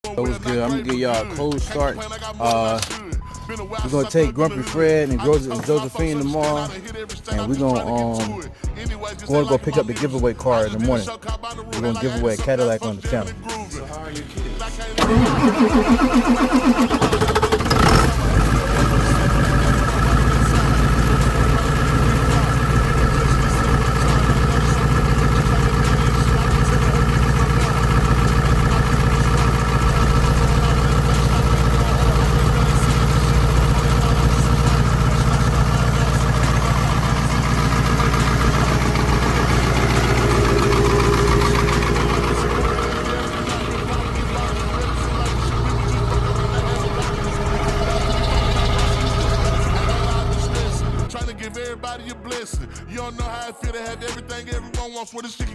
That was good. I'm gonna give y'all a cold start. We're gonna take Grumpy Fred and Josephine tomorrow, and we're gonna go pick up the giveaway card in the morning. We're gonna give away a Cadillac on the channel. So how are your kids? Everybody a blessing. You don't know how I feel to have everything everyone wants. What this shit